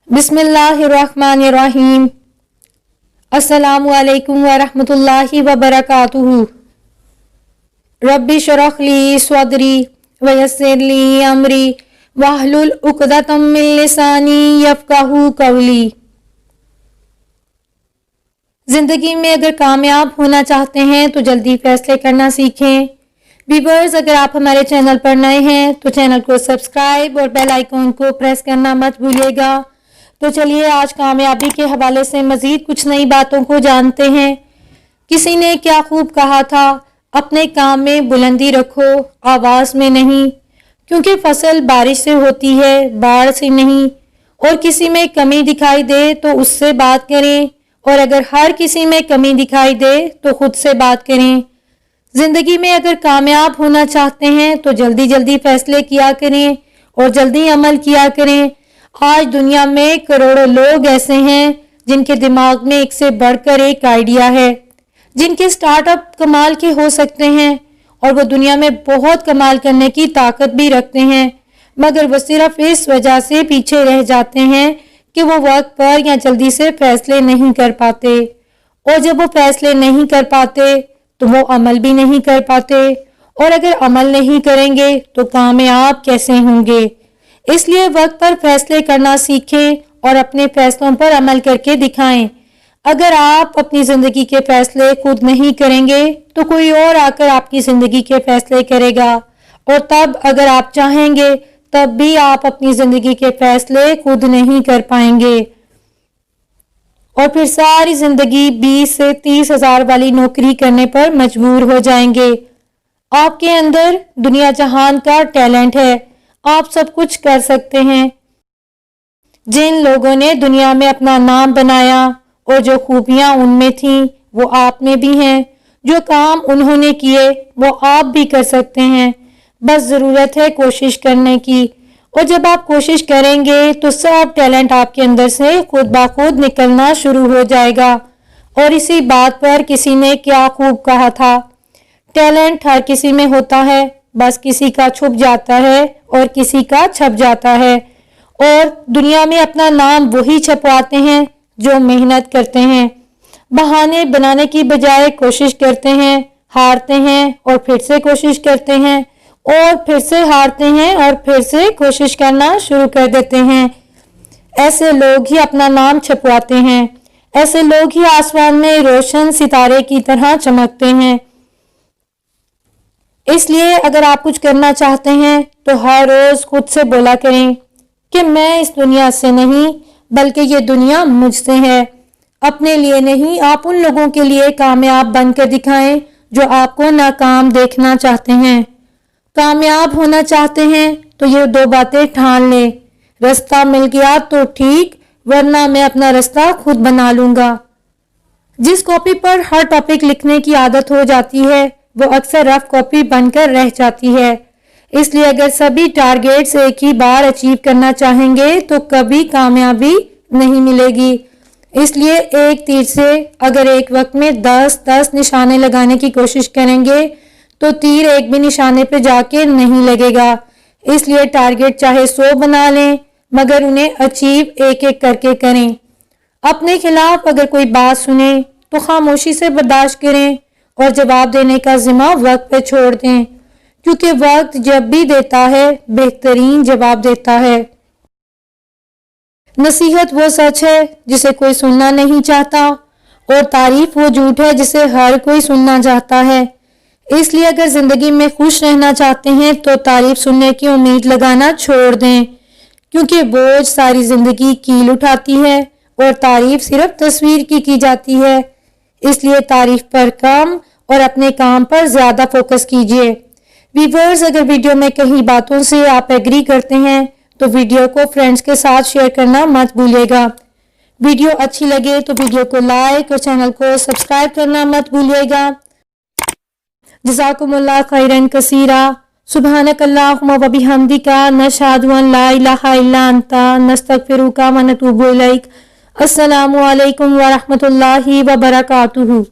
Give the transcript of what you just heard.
बिस्मिल्लाहिर्रहमानिर्रहीम। अस्सलामु अलैकुम वरहमतुल्लाहि वबरकातुहू। रब्बि शरह ली सदरी वयस्सिर ली अमरी वहलुल उक़दतम मिन लिसानी यफ़क़हू क़ौली। जिंदगी में अगर कामयाब होना चाहते हैं तो जल्दी फैसले करना सीखें। व्यूअर्स, अगर आप हमारे चैनल पर नए हैं तो चैनल को सब्सक्राइब और बेल आइकॉन को प्रेस करना मत भूलिएगा। तो चलिए आज कामयाबी के हवाले से मजीद कुछ नई बातों को जानते हैं। किसी ने क्या खूब कहा था, अपने काम में बुलंदी रखो, आवाज में नहीं, क्योंकि फसल बारिश से होती है, बाढ़ से नहीं। और किसी में कमी दिखाई दे तो उससे बात करें, और अगर हर किसी में कमी दिखाई दे तो खुद से बात करें। जिंदगी में अगर कामयाब होना चाहते हैं तो जल्दी जल्दी फैसले किया करें और जल्दी अमल किया करें। आज दुनिया में करोड़ों लोग ऐसे हैं जिनके दिमाग में एक से बढ़कर एक आइडिया है, जिनके स्टार्टअप कमाल के हो सकते हैं और वो दुनिया में बहुत कमाल करने की ताकत भी रखते हैं, मगर वो सिर्फ इस वजह से पीछे रह जाते हैं कि वो वक्त पर या जल्दी से फैसले नहीं कर पाते। और जब वो फैसले नहीं कर पाते तो वो अमल भी नहीं कर पाते, और अगर अमल नहीं करेंगे तो कामयाब कैसे होंगे। इसलिए वक्त पर फैसले करना सीखें और अपने फैसलों पर अमल करके दिखाएं। अगर आप अपनी जिंदगी के फैसले खुद नहीं करेंगे तो कोई और आकर आपकी जिंदगी के फैसले करेगा, और तब अगर आप चाहेंगे तब भी आप अपनी जिंदगी के फैसले खुद नहीं कर पाएंगे, और फिर सारी जिंदगी 20 से 30 हजार वाली नौकरी करने पर मजबूर हो जाएंगे। आपके अंदर दुनिया जहान का टैलेंट है, आप सब कुछ कर सकते हैं। जिन लोगों ने दुनिया में अपना नाम बनाया और जो खूबियां उनमें थीं वो आप में भी हैं। जो काम उन्होंने किए वो आप भी कर सकते हैं, बस ज़रूरत है कोशिश करने की। और जब आप कोशिश करेंगे तो सब टैलेंट आपके अंदर से खुद ब खुद निकलना शुरू हो जाएगा। और इसी बात पर किसी ने क्या खूब कहा था, टैलेंट हर किसी में होता है, बस किसी का छुप जाता है और किसी का छप जाता है। और दुनिया में अपना नाम वही छपवाते हैं जो मेहनत करते हैं, बहाने बनाने की बजाय कोशिश करते हैं, हारते हैं और फिर से कोशिश करते हैं, और फिर से हारते हैं और फिर से कोशिश करना शुरू कर देते हैं। ऐसे लोग ही अपना नाम छपवाते हैं, ऐसे लोग ही आसमान में रोशन सितारे की तरह चमकते हैं। इसलिए अगर आप कुछ करना चाहते हैं तो हर रोज खुद से बोला करें कि मैं इस दुनिया से नहीं बल्कि ये दुनिया मुझसे है। अपने लिए नहीं, आप उन लोगों के लिए कामयाब बनकर दिखाएं जो आपको नाकाम देखना चाहते हैं। कामयाब होना चाहते हैं तो ये 2 बातें ठान लें, रास्ता मिल गया तो ठीक, वरना मैं अपना रास्ता खुद बना लूंगा। जिस कॉपी पर हर टॉपिक लिखने की आदत हो जाती है वो अक्सर रफ कॉपी बनकर रह जाती है। इसलिए अगर सभी टारगेट्स एक ही बार अचीव करना चाहेंगे तो कभी कामयाबी नहीं मिलेगी। इसलिए एक तीर से अगर एक वक्त में 10 निशाने लगाने की कोशिश करेंगे तो तीर एक भी निशाने पे जाके नहीं लगेगा। इसलिए टारगेट चाहे 100 बना लें, मगर उन्हें अचीव एक एक करके करें। अपने खिलाफ अगर कोई बात सुने तो खामोशी से बर्दाश्त करें और जवाब देने का जिम्मा वक्त पे छोड़ दें, क्योंकि वक्त जब भी देता है बेहतरीन जवाब देता है। नसीहत वो सच है जिसे कोई सुनना नहीं चाहता, और तारीफ वो झूठ है जिसे हर कोई सुनना चाहता है। इसलिए अगर जिंदगी में खुश रहना चाहते हैं तो तारीफ सुनने की उम्मीद लगाना छोड़ दें, क्योंकि बोझ सारी जिंदगी कील उठाती है और तारीफ सिर्फ तस्वीर की जाती है। इसलिए तारीफ पर कम और अपने काम पर ज्यादा फोकस कीजिए। व्यूअर्स, अगर वीडियो में कहीं बातों से आप एग्री करते हैं तो वीडियो को फ्रेंड्स के साथ शेयर करना मत भूलिएगा। वीडियो अच्छी लगे तो वीडियो को लाइक और चैनल को सब्सक्राइब करना मत भूलिएगा। जज़ाकुमुल्लाह खैरन कसीरा। सुब्हानकल्लाहुम्मा व बिहम्दिका नशहदु अन ला इलाहा इल्ला अंता नस्तगफिरुका व नतूबु इलैक। अस्सलामु अलैकुम व रहमतुल्लाहि व बरकातुहू।